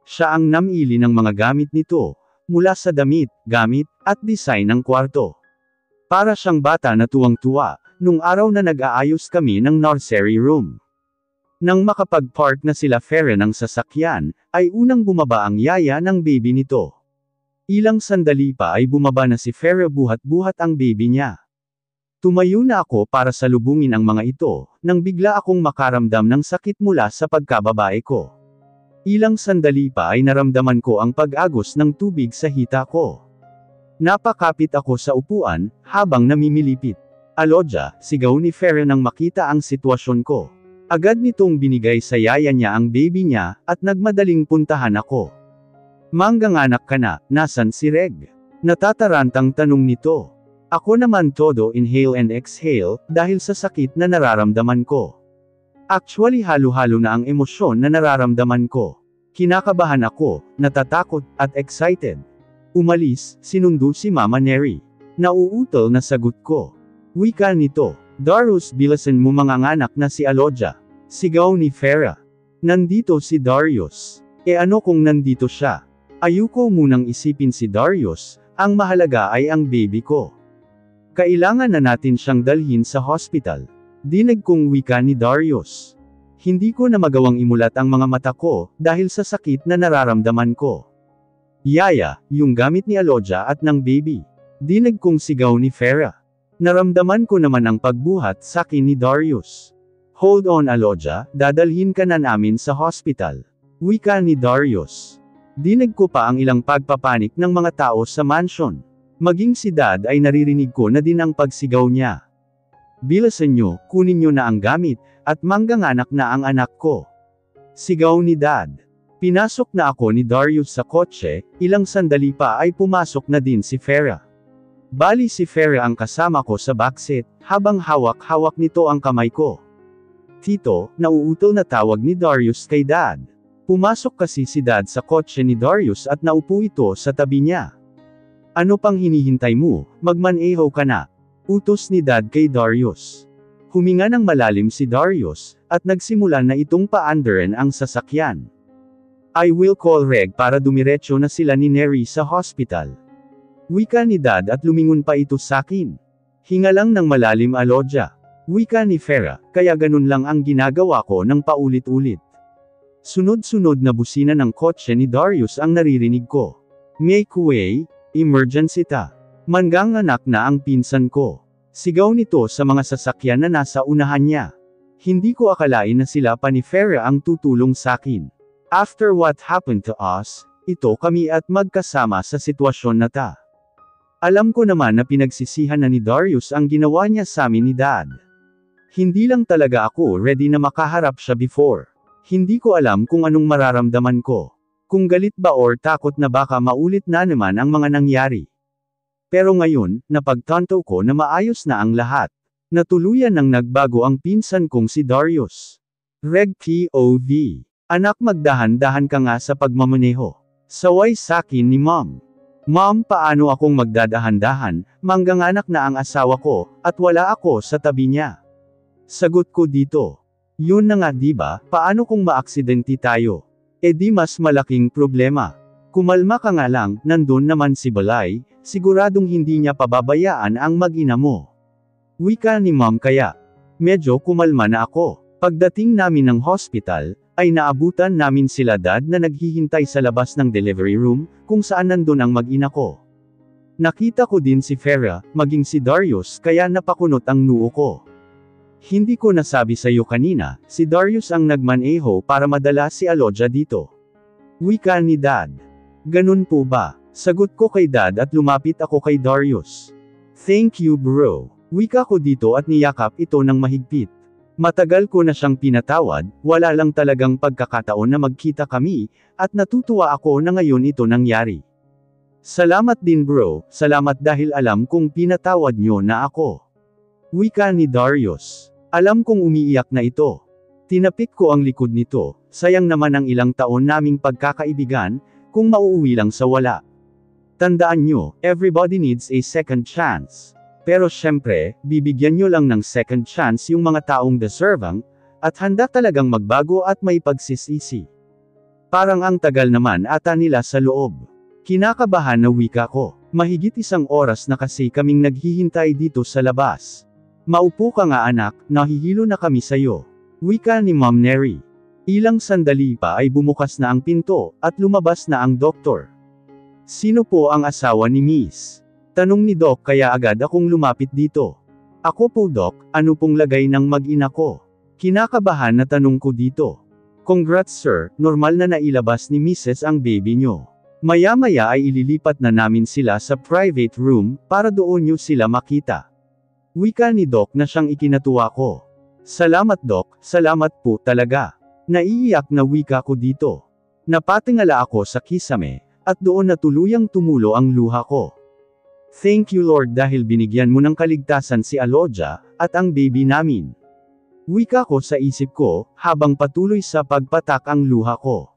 Siya ang namili ng mga gamit nito, mula sa damit, gamit, at design ng kwarto. Para siyang bata na tuwang-tuwa, nung araw na nag-aayos kami ng nursery room. Nang makapag-park na sila Farah ng sasakyan, ay unang bumaba ang yaya ng baby nito. Ilang sandali pa ay bumaba na si Farah buhat-buhat ang baby niya. Tumayo na ako para salubungin ang mga ito, nang bigla akong makaramdam ng sakit mula sa pagkababae ko. Ilang sandali pa ay naramdaman ko ang pag-agos ng tubig sa hita ko. Napakapit ako sa upuan, habang namimilipit. Aloja, sigaw ni Farah nang makita ang sitwasyon ko. Agad nitong binigay sa yaya niya ang baby niya, at nagmadaling puntahan ako. Mangganganak ka na, nasan si Reg? Natatarantang tanong nito. Ako naman todo inhale and exhale, dahil sa sakit na nararamdaman ko. Actually halo-halo na ang emosyon na nararamdaman ko. Kinakabahan ako, natatakot, at excited. Umalis, sinundo si Mama Neri. Nauutol na sagot ko. Wika nito, Darius bilasan mo manganganak na si Aloja. Sigaw ni Farah. Nandito si Darius. E ano kung nandito siya? Ayuko munang isipin si Darius, ang mahalaga ay ang baby ko. Kailangan na natin siyang dalhin sa hospital. Dinig kong wika ni Darius. Hindi ko na magawang imulat ang mga mata ko, dahil sa sakit na nararamdaman ko. Yaya, yung gamit ni Aloja at ng baby. Dinig kong sigaw ni Farah. Naramdaman ko naman ang pagbuhat sa akin ni Darius. Hold on Aloja, dadalhin ka na namin sa hospital. Wika ni Darius. Dinig ko pa ang ilang pagpapanik ng mga tao sa mansion. Maging si Dad ay naririnig ko na din ang pagsigaw niya. Bilasan nyo, kunin nyo na ang gamit, at mangganganak na ang anak ko. Sigaw ni Dad. Pinasok na ako ni Darius sa kotse, ilang sandali pa ay pumasok na din si Farah. Bali si Farah ang kasama ko sa backseat, habang hawak-hawak nito ang kamay ko. Tito, nauutol na tawag ni Darius kay Dad. Pumasok kasi si Dad sa kotse ni Darius at naupo ito sa tabi niya. Ano pang hinihintay mo, magmaneho ka na. Utos ni Dad kay Darius. Huminga ng malalim si Darius, at nagsimula na itong paandarin ang sasakyan. I will call Reg para dumiretso na sila ni Neri sa hospital. Wika ni Dad at lumingon pa ito sakin. Hinga lang ng malalim Aloja. Wika ni Farah, kaya ganun lang ang ginagawa ko ng paulit-ulit. Sunod-sunod na busina ng kotse ni Darius ang naririnig ko. Make way, emergency ta. Mangganganak na ang pinsan ko. Sigaw nito sa mga sasakyan na nasa unahan niya. Hindi ko akalain na sila pa ni Farah ang tutulong sakin. After what happened to us, ito kami at magkasama sa sitwasyon na ta. Alam ko naman na pinagsisihan na ni Darius ang ginawa niya sa amin ni Dad. Hindi lang talaga ako ready na makaharap siya before. Hindi ko alam kung anong mararamdaman ko. Kung galit ba or takot na baka maulit na naman ang mga nangyari. Pero ngayon, napagtanto ko na maayos na ang lahat. Natuluyan nang nagbago ang pinsan kong si Darius. Reg POV. Anak magdahan-dahan ka nga sa pagmamaneho. Saway sakin ni Mom. Mom, paano akong magdadahan-dahan, mangganganak na ang asawa ko, at wala ako sa tabi niya. Sagot ko dito. Yun na nga diba, paano kung maaksidente tayo? E di mas malaking problema. Kumalma ka nga lang, nandun naman si Balay, siguradong hindi niya pababayaan ang mag-ina mo. Wika ni Mom kaya. Medyo kumalma na ako. Pagdating namin ng hospital, ay naabutan namin sila Dad na naghihintay sa labas ng delivery room, kung saan nandun ang mag-ina ko. Nakita ko din si Farah, maging si Darius kaya napakunot ang noo ko. Hindi ko nasabi sa iyo kanina, si Darius ang nagmaneho para madala si Aloja dito. Wika ni Dad. Ganun po ba? Sagot ko kay Dad at lumapit ako kay Darius. Thank you bro. Wika ko dito at niyakap ito ng mahigpit. Matagal ko na siyang pinatawad, wala lang talagang pagkakataon na magkita kami, at natutuwa ako na ngayon ito nangyari. Salamat din bro, salamat dahil alam kong pinatawad nyo na ako. Wika ni Darius. Alam kong umiiyak na ito. Tinapik ko ang likod nito, sayang naman ang ilang taon naming pagkakaibigan, kung mauuwi lang sa wala. Tandaan nyo, everybody needs a second chance. Pero syempre, bibigyan nyo lang ng second chance yung mga taong deserving, at handa talagang magbago at may pagsisisi. Parang ang tagal naman ata nila sa loob. Kinakabahan na wika ko. Mahigit 1 oras na kasi kaming naghihintay dito sa labas. Maupo ka nga anak, nahihilo na kami sayo. Wika ni Mom Neri. Ilang sandali pa ay bumukas na ang pinto, at lumabas na ang doktor. Sino po ang asawa ni Miss? Tanong ni Doc kaya agad akong lumapit dito. Ako po Doc, ano pong lagay ng mag-ina ko? Kinakabahan na tanong ko dito. Congrats sir, normal na nailabas ni Mrs. ang baby nyo. Maya-maya ay ililipat na namin sila sa private room, para doon nyo sila makita. Wika ni Doc na siyang ikinatuwa ko. Salamat Doc, salamat po talaga. Naiiyak na wika ko dito. Napatingala ako sa kisame, at doon na tuluyang tumulo ang luha ko. Thank you Lord dahil binigyan mo ng kaligtasan si Aloja, at ang baby namin. Wika ko sa isip ko, habang patuloy sa pagpatak ang luha ko.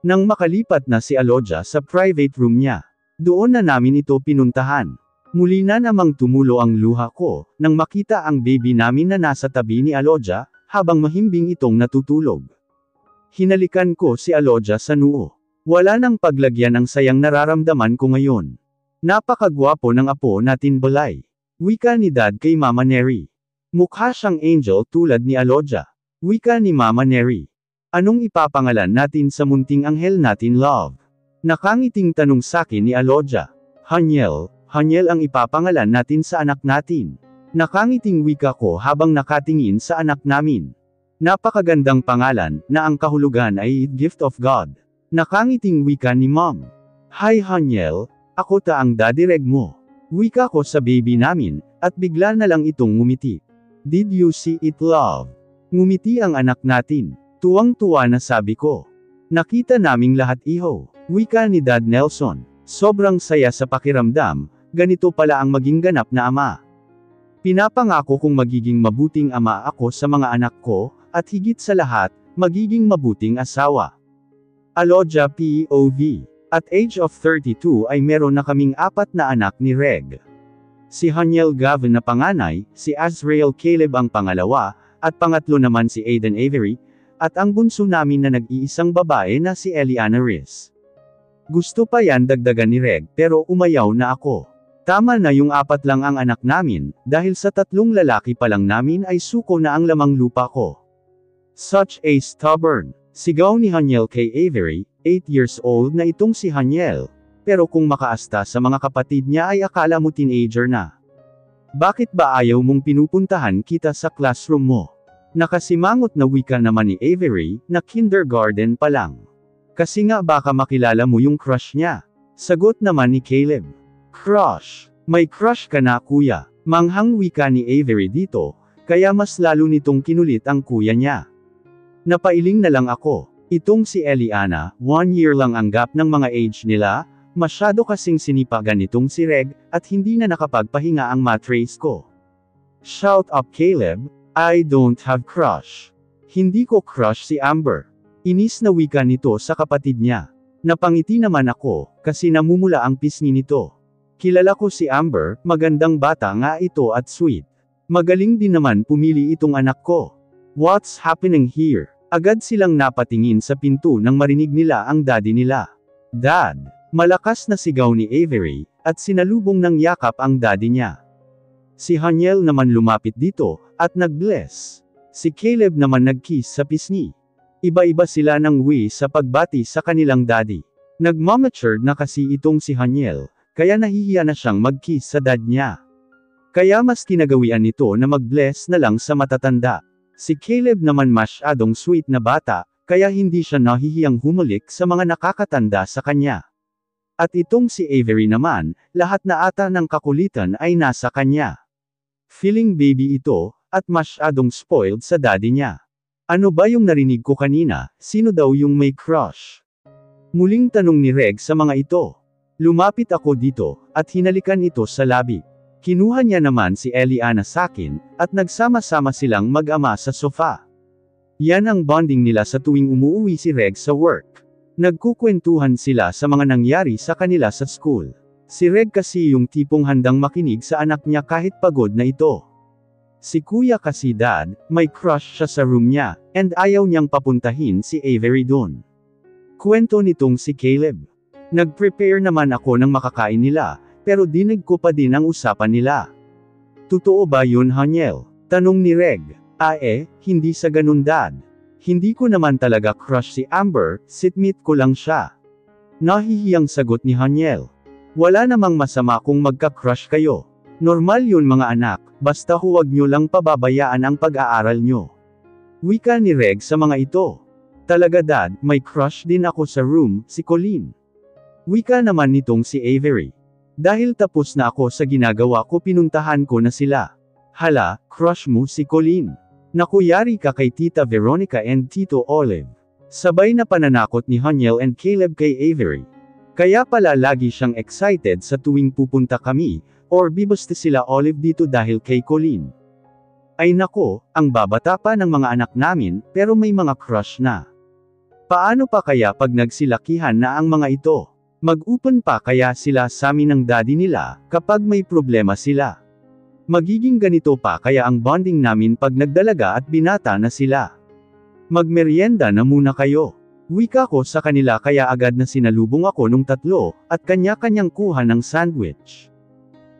Nang makalipat na si Aloja sa private room niya, doon na namin ito pinuntahan. Muli na namang tumulo ang luha ko, nang makita ang baby namin na nasa tabi ni Aloja, habang mahimbing itong natutulog. Hinalikan ko si Aloja sa noo. Wala nang paglagyan ng sayang nararamdaman ko ngayon. Napakagwapo ng apo natin balay. Wika ni Dad kay Mama Neri. Mukha siyang angel tulad ni Aloja. Wika ni Mama Neri. Anong ipapangalan natin sa munting anghel natin love? Nakangiting tanong sakin ni Aloja. Haniel, Haniel ang ipapangalan natin sa anak natin. Nakangiting wika ko habang nakatingin sa anak namin. Napakagandang pangalan, na ang kahulugan ay gift of God. Nakangiting wika ni Mom. Hi Haniel, ako ta ang daddy reg mo. Wika ko sa baby namin, at bigla na lang itong ngumiti. Did you see it love? Ngumiti ang anak natin. Tuwang-tuwa na sabi ko. Nakita naming lahat iho. Wika ni Dad Nelson. Sobrang saya sa pakiramdam, ganito pala ang maging ganap na ama. Pinapangako kong magiging mabuting ama ako sa mga anak ko, at higit sa lahat, magiging mabuting asawa. Aloja POV. At age of 32 ay meron na kaming 4 na anak ni Reg. Si Haniel Gavin na panganay, si Azrael Caleb ang pangalawa, at pangatlo naman si Aiden Avery, at ang bunso namin na nag-iisang babae na si Eliana Riz. Gusto pa yan dagdagan ni Reg pero umayaw na ako. Tama na yung 4 lang ang anak namin, dahil sa 3 lalaki pa lang namin ay suko na ang lamang lupa ko. Such a stubborn. Sigaw ni Haniel kay Avery, 8 years old na itong si Haniel. Pero kung makaasta sa mga kapatid niya ay akala mo teenager na. Bakit ba ayaw mong pinupuntahan kita sa classroom mo? Nakasimangot na wika naman ni Avery, na kindergarten pa lang. Kasi nga baka makilala mo yung crush niya. Sagot naman ni Caleb. Crush? May crush ka na kuya? Manghang wika ni Avery dito, kaya mas lalo nitong kinulit ang kuya niya. Napailing na lang ako. Itong si Eliana, 1 year lang ang gap ng mga age nila, masyado kasing sinipagan nitong si Reg, at hindi na nakapagpahinga ang matrace ko. Shout up Caleb, I don't have crush. Hindi ko crush si Amber. Inis na wika nito sa kapatid niya. Napangiti naman ako, kasi namumula ang pisngi nito. Kilala ko si Amber, magandang bata nga ito at sweet. Magaling din naman pumili itong anak ko. What's happening here? Agad silang napatingin sa pinto nang marinig nila ang daddy nila. Dad! Malakas na sigaw ni Avery, at sinalubong ng yakap ang daddy niya. Si Haniel naman lumapit dito, at nag-bless. Si Caleb naman nag-kiss sa pisngi. Iba-iba sila ng way sa pagbati sa kanilang daddy. Nag-matured na kasi itong si Haniel, kaya nahihiya na siyang mag-kiss sa dad niya. Kaya mas kinagawian nito na mag-bless na lang sa matatanda. Si Caleb naman masyadong sweet na bata, kaya hindi siya nahihiyang humulik sa mga nakakatanda sa kanya. At itong si Avery naman, lahat na ata ng kakulitan ay nasa kanya. Feeling baby ito, at masyadong spoiled sa daddy niya. Ano ba yung narinig ko kanina, sino daw yung may crush? Muling tanong ni Reg sa mga ito. Lumapit ako dito, at hinalikan ito sa labi. Kinuha niya naman si Eliana sakin, at nagsama-sama silang mag-ama sa sofa. Yan ang bonding nila sa tuwing umuuwi si Reg sa work. Nagkukwentuhan sila sa mga nangyari sa kanila sa school. Si Reg kasi yung tipong handang makinig sa anak niya kahit pagod na ito. Si kuya kasi dad, may crush siya sa room niya, and ayaw niyang papuntahin si Avery doon. Kwento nitong si Caleb. Nag-prepare naman ako ng makakain nila, pero dinig ko pa din ang usapan nila. Totoo ba yun Haniel? Tanong ni Reg. Hindi sa ganun dad. Hindi ko naman talaga crush si Amber, sitmate ko lang siya. Nahihiyang sagot ni Haniel. Wala namang masama kung magka-crush kayo. Normal yun mga anak, basta huwag nyo lang pababayaan ang pag-aaral nyo. Wika ni Reg sa mga ito. Talaga dad, may crush din ako sa room, si Colleen. Wika naman nitong si Avery. Dahil tapos na ako sa ginagawa ko pinuntahan ko na sila. Hala, crush mo si Colleen. Nakuyari ka kay Tita Veronica and Tito Olive. Sabay na pananakot ni Haniel and Caleb kay Avery. Kaya pala lagi siyang excited sa tuwing pupunta kami, or bibaste sila Olive dito dahil kay Colleen. Ay nako, ang babata pa ng mga anak namin, pero may mga crush na. Paano pa kaya pag nagsilakihan na ang mga ito? Mag-open pa kaya sila sa amin ng daddy nila, kapag may problema sila? Magiging ganito pa kaya ang bonding namin pag nagdalaga at binata na sila? Magmeryenda na muna kayo. Wika ko sa kanila kaya agad na sinalubong ako nung tatlo, at kanya-kanyang kuha ng sandwich.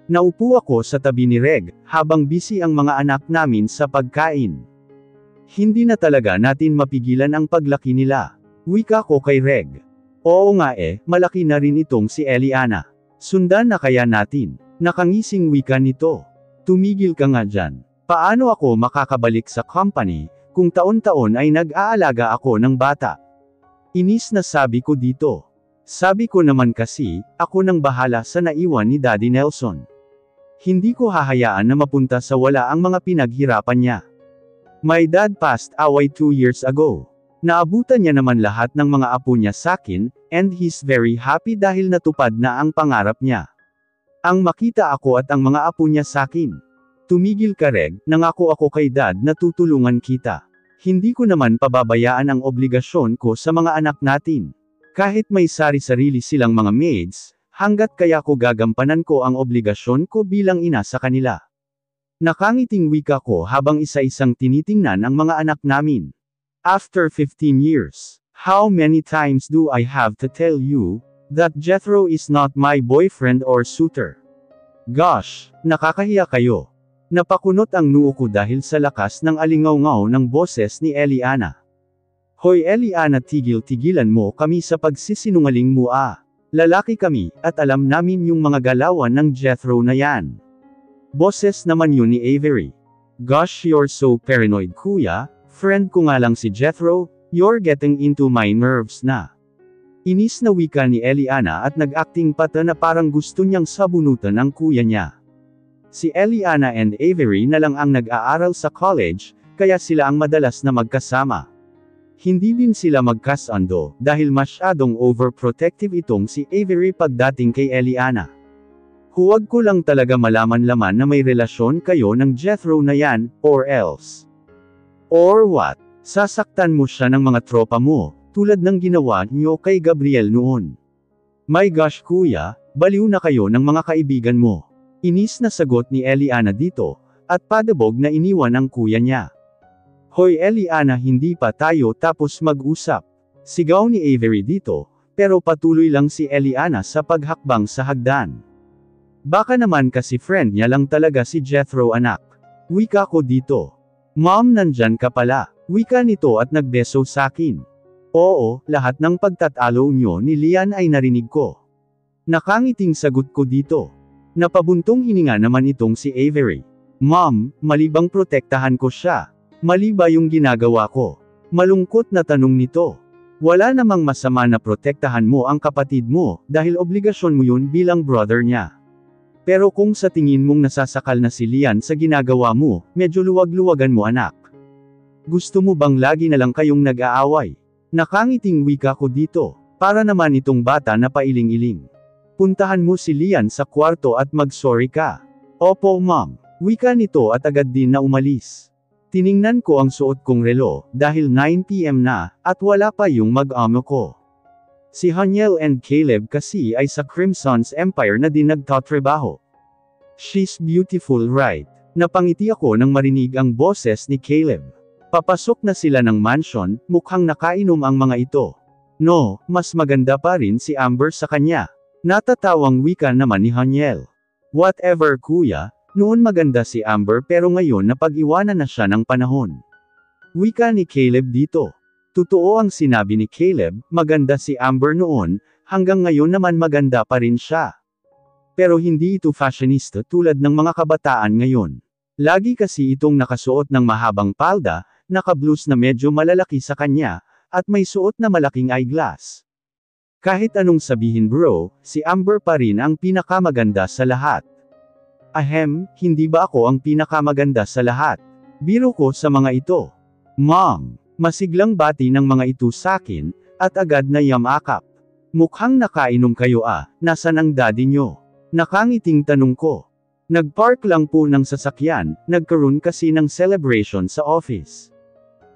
Naupo ako sa tabi ni Reg, habang busy ang mga anak namin sa pagkain. Hindi na talaga natin mapigilan ang paglaki nila. Wika ko kay Reg. Oo nga malaki na rin itong si Eliana. Sundan na kaya natin. Nakangising wika nito. Tumigil ka nga dyan. Paano ako makakabalik sa company, kung taon-taon ay nag-aalaga ako ng bata? Inis na sabi ko dito. Sabi ko naman kasi, ako nang bahala sa naiwan ni Daddy Nelson. Hindi ko hahayaan na mapunta sa wala ang mga pinaghirapan niya. My dad passed away 2 years ago. Naabutan niya naman lahat ng mga apo niya sakin, and he's very happy dahil natupad na ang pangarap niya. Ang makita ako at ang mga apo niya sakin. Tumigil ka Reg, nangako ako kay dad na tutulungan kita. Hindi ko naman pababayaan ang obligasyon ko sa mga anak natin. Kahit may sari-sarili silang mga maids, hanggat kaya ko gagampanan ko ang obligasyon ko bilang ina sa kanila. Nakangiting wika ko habang isa-isang tinitingnan ang mga anak namin. After 15 years, how many times do I have to tell you that Jethro is not my boyfriend or suitor? Gosh, nakakahiya kayo. Napakunot ang noo ko dahil sa lakas ng alingaw-ngaw ng boses ni Eliana. Hoy Eliana, tigil-tigilan mo kami sa pagsisinungaling mo Lalaki kami, at alam namin yung mga galawan ng Jethro na yan. Boses naman yun ni Avery. Gosh, you're so paranoid kuya, friend ko nga lang si Jethro, you're getting into my nerves na. Inis na wika ni Eliana at nag-acting pata na parang gusto niyang sabunutan ang kuya niya. Si Eliana and Avery na lang ang nag-aaral sa college, kaya sila ang madalas na magkasama. Hindi din sila magkasundo, dahil masyadong overprotective itong si Avery pagdating kay Eliana. Huwag ko lang talaga malaman-laman na may relasyon kayo ng Jethro na yan, or else. Or what? Sasaktan mo siya ng mga tropa mo, tulad ng ginawa niyo kay Gabriel noon. My gosh kuya, baliw na kayo ng mga kaibigan mo. Inis na sagot ni Eliana dito, at padabog na iniwan ang kuya niya. Hoy Eliana, hindi pa tayo tapos mag-usap. Sigaw ni Avery dito, pero patuloy lang si Eliana sa paghakbang sa hagdan. Baka naman kasi friend niya lang talaga si Jethro anak. Wika ko dito. Mom, nandyan ka pala. Wika nito at nagbeso sakin. Oo, lahat ng pagtatalo nyo ni Lian ay narinig ko. Nakangiting sagot ko dito. Napabuntong hininga naman itong si Avery. Mom, mali bang protektahan ko siya? Mali ba yung ginagawa ko? Malungkot na tanong nito. Wala namang masama na protektahan mo ang kapatid mo, dahil obligasyon mo yun bilang brother niya. Pero kung sa tingin mong nasasakal na si Lian sa ginagawa mo, medyo luwag-luwagan mo anak. Gusto mo bang lagi na lang kayong nag-aaway? Nakangiting wika ko dito, para naman itong bata na pailing-iling. Puntahan mo si Lian sa kwarto at mag-sorry ka. Opo ma'am. Wika nito at agad din na umalis. Tiningnan ko ang suot kong relo, dahil 9 PM na, at wala pa yung mag-amo ko. Si Haniel and Caleb kasi ay sa Crimson's Empire na din nagtatrabaho. She's beautiful right? Napangiti ako nang marinig ang boses ni Caleb. Papasok na sila ng mansion, mukhang nakainom ang mga ito. No, mas maganda pa rin si Amber sa kanya. Natatawang wika naman ni Haniel. Whatever kuya, noon maganda si Amber pero ngayon napag-iwanan na siya ng panahon. Wika ni Caleb dito. Totoo ang sinabi ni Caleb, maganda si Amber noon, hanggang ngayon naman maganda pa rin siya. Pero hindi ito fashionista tulad ng mga kabataan ngayon. Lagi kasi itong nakasuot ng mahabang palda, naka-blues na medyo malalaki sa kanya, at may suot na malaking eyeglass. Kahit anong sabihin bro, si Amber pa rin ang pinakamaganda sa lahat. Ahem, hindi ba ako ang pinakamaganda sa lahat? Biro ko sa mga ito. Mom, masiglang bati ng mga ito sakin, at agad na yamakap. Mukhang nakainom kayo nasan ang daddy nyo? Nakangiting tanong ko. Nagpark lang po ng sasakyan, nagkaroon kasi ng celebration sa office.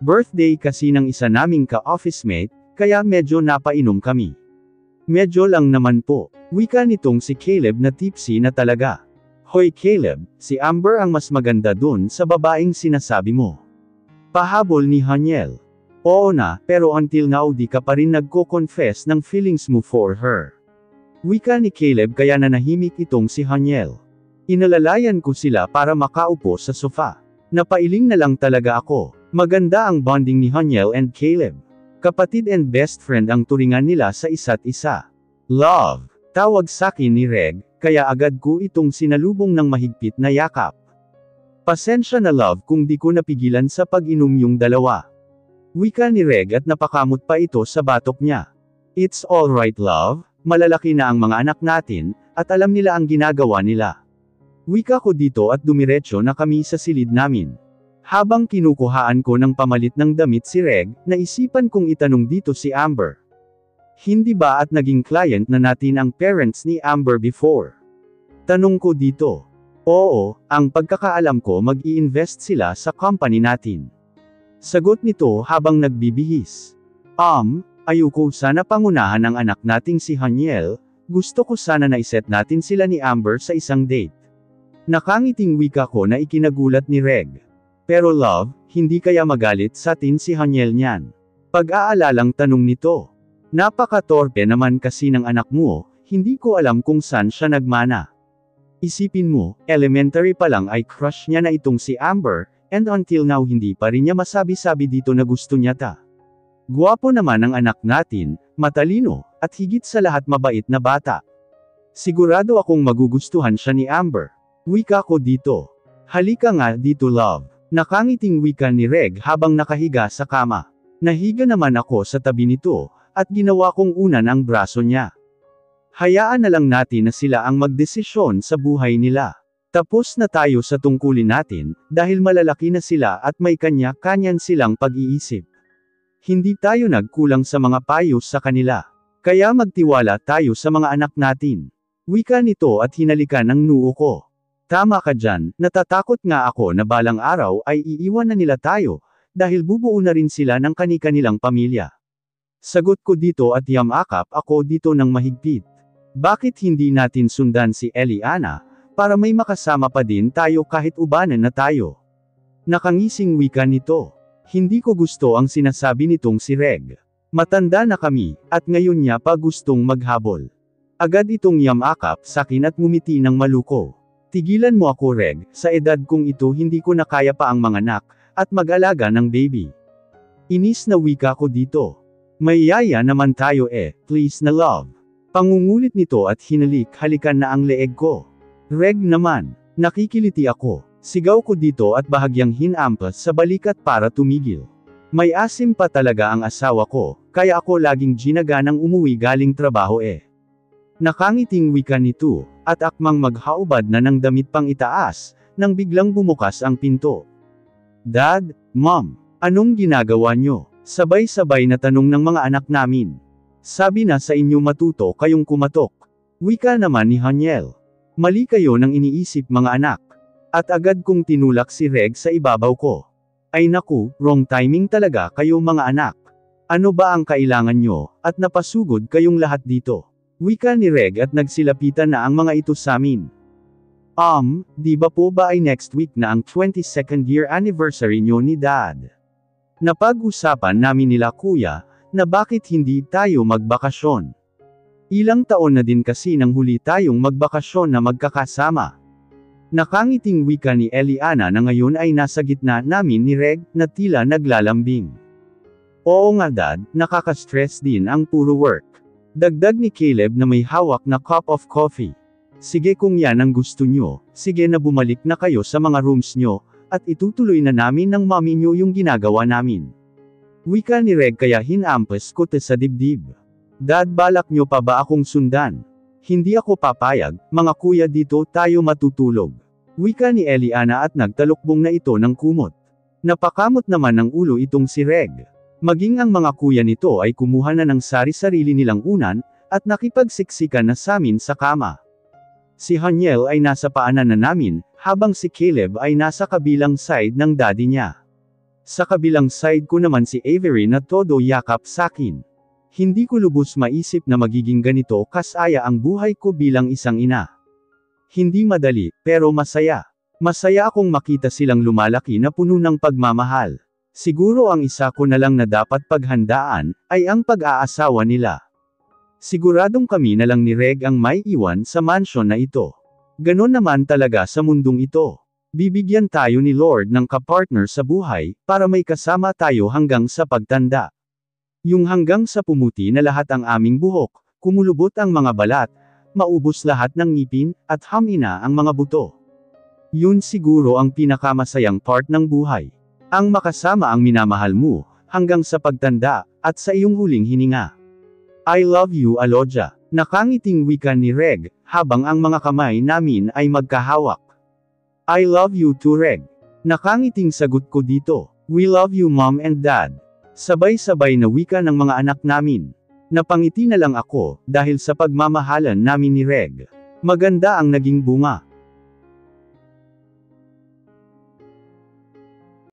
Birthday kasi ng isa naming ka-office mate, kaya medyo napainom kami. Medyo lang naman po. Wika nitong si Caleb na tipsy na talaga. Hoy Caleb, si Amber ang mas maganda dun sa babaeng sinasabi mo. Pahabol ni Haniel. Oo na, pero until now di ka pa rin nagko-confess ng feelings mo for her. Wika ni Caleb kaya nanahimik itong si Haniel. Inalalayan ko sila para makaupo sa sofa. Napailing na lang talaga ako. Maganda ang bonding ni Haniel and Caleb. Kapatid and best friend ang turingan nila sa isa't isa. Love, tawag sakin ni Reg, kaya agad ko itong sinalubong ng mahigpit na yakap. Pasensya na love kung di ko napigilan sa pag-inom yung dalawa. Wika ni Reg at napakamot pa ito sa batok niya. It's alright love, malalaki na ang mga anak natin, at alam nila ang ginagawa nila. Wika ko dito at dumiretso na kami sa silid namin. Habang kinukuhaan ko ng pamalit ng damit si Reg, naisipan kong itanong dito si Amber. Hindi ba at naging client na natin ang parents ni Amber before? Tanong ko dito. Oo, ang pagkakaalam ko mag-i-invest sila sa company natin. Sagot nito habang nagbibihis. Ayoko sana pangunahan ang anak nating si Haniel, gusto ko sana na iset natin sila ni Amber sa isang date. Nakangiting wika ko na ikinagulat ni Reg. Pero love, hindi kaya magalit sa atin si Haniel niyan. Pag-aalalang tanong nito. Napaka-torpe naman kasi ng anak mo, hindi ko alam kung saan siya nagmana. Isipin mo, elementary pa lang ay crush niya na itong si Amber, and until now hindi pa rin niya masabi-sabi dito na gusto niya ta. Guwapo naman ang anak natin, matalino, at higit sa lahat mabait na bata. Sigurado akong magugustuhan siya ni Amber. Wika ko dito. Halika nga dito love. Nakangiting wika ni Reg habang nakahiga sa kama. Nahiga naman ako sa tabi nito, at ginawa kong unan ang braso niya. Hayaan na lang natin na sila ang magdesisyon sa buhay nila. Tapos na tayo sa tungkulin natin, dahil malalaki na sila at may kanya-kanyan silang pag-iisip. Hindi tayo nagkulang sa mga payo sa kanila. Kaya magtiwala tayo sa mga anak natin. Wika nito at hinalikan ng noo ko. Tama ka dyan, natatakot nga ako na balang araw ay iiwan na nila tayo, dahil bubuo na rin sila ng kani-kanilang pamilya. Sagot ko dito at yamakap ako dito ng mahigpit. Bakit hindi natin sundan si Eliana, para may makasama pa din tayo kahit ubanan na tayo? Nakangising wika nito. Hindi ko gusto ang sinasabi nitong si Reg. Matanda na kami, at ngayon niya pa gustong maghabol. Agad itong yamakap sakin at ngumiti ng maluko. Tigilan mo ako Reg, sa edad kong ito hindi ko na kaya pa ang mga anak, at mag-alaga ng baby. Inis na wika ko dito. May yaya naman tayo please na love. Pangungulit nito at halikan na ang leeg ko. Reg naman, nakikiliti ako. Sigaw ko dito at bahagyang hinampas sa balikat para tumigil. May asim pa talaga ang asawa ko, kaya ako laging ginaganang umuwi galing trabaho Nakangiting wika nito, at akmang maghaubad na ng damit pang itaas, nang biglang bumukas ang pinto. Dad, Mom, anong ginagawa nyo? Sabay-sabay na tanong ng mga anak namin. Sabi na sa inyo matuto kayong kumatok. Wika naman ni Haniel. Mali kayo nang iniisip mga anak. At agad kong tinulak si Reg sa ibabaw ko. Ay naku, wrong timing talaga kayo mga anak. Ano ba ang kailangan nyo, at napasugod kayong lahat dito? Wika ni Reg at nagsilapitan na ang mga ito sa amin. Di ba po ba ay next week na ang 22nd year anniversary nyo ni Dad? Napag-usapan namin nila kuya, na bakit hindi tayo magbakasyon. Ilang taon na din kasi nang huli tayong magbakasyon na magkakasama. Nakangiting wika ni Eliana na ngayon ay nasa gitna namin ni Reg, na tila naglalambing. Oo nga Dad, nakaka-stress din ang puro work. Dagdag ni Caleb na may hawak na cup of coffee. Sige kung yan ang gusto nyo, sige na bumalik na kayo sa mga rooms nyo, at itutuloy na namin ng mami nyo yung ginagawa namin. Wika ni Reg kaya hinampas ko sa dibdib. Dad, balak nyo pa ba akong sundan? Hindi ako papayag, mga kuya, dito tayo matutulog. Wika ni Eliana at nagtalukbong na ito ng kumot. Napakamot naman ng ulo itong si Reg. Maging ang mga kuya nito ay kumuha na ng sari-sarili nilang unan, at nakipagsiksikan na samin sa kama. Si Haniel ay nasa paanan na namin, habang si Caleb ay nasa kabilang side ng daddy niya. Sa kabilang side ko naman si Avery na todo yakap sakin. Hindi ko lubos maisip na magiging ganito kasaya ang buhay ko bilang isang ina. Hindi madali, pero masaya. Masaya akong makita silang lumalaki na puno ng pagmamahal. Siguro ang isa ko na lang na dapat paghandaan, ay ang pag-aasawa nila. Siguradong kami na lang ni Reg ang may iwan sa mansion na ito. Ganon naman talaga sa mundong ito. Bibigyan tayo ni Lord ng kapartner sa buhay, para may kasama tayo hanggang sa pagtanda. Yung hanggang sa pumuti na lahat ang aming buhok, kumulubot ang mga balat, maubos lahat ng ngipin, at hamina ang mga buto. Yun siguro ang pinakamasayang part ng buhay. Ang makasama ang minamahal mo, hanggang sa pagtanda, at sa iyong huling hininga. I love you, Aloja. Nakangiting wika ni Reg, habang ang mga kamay namin ay magkahawak. I love you too, Reg. Nakangiting sagot ko dito. We love you, Mom and Dad. Sabay-sabay na wika ng mga anak namin. Napangiti na lang ako, dahil sa pagmamahalan namin ni Reg. Maganda ang naging bunga.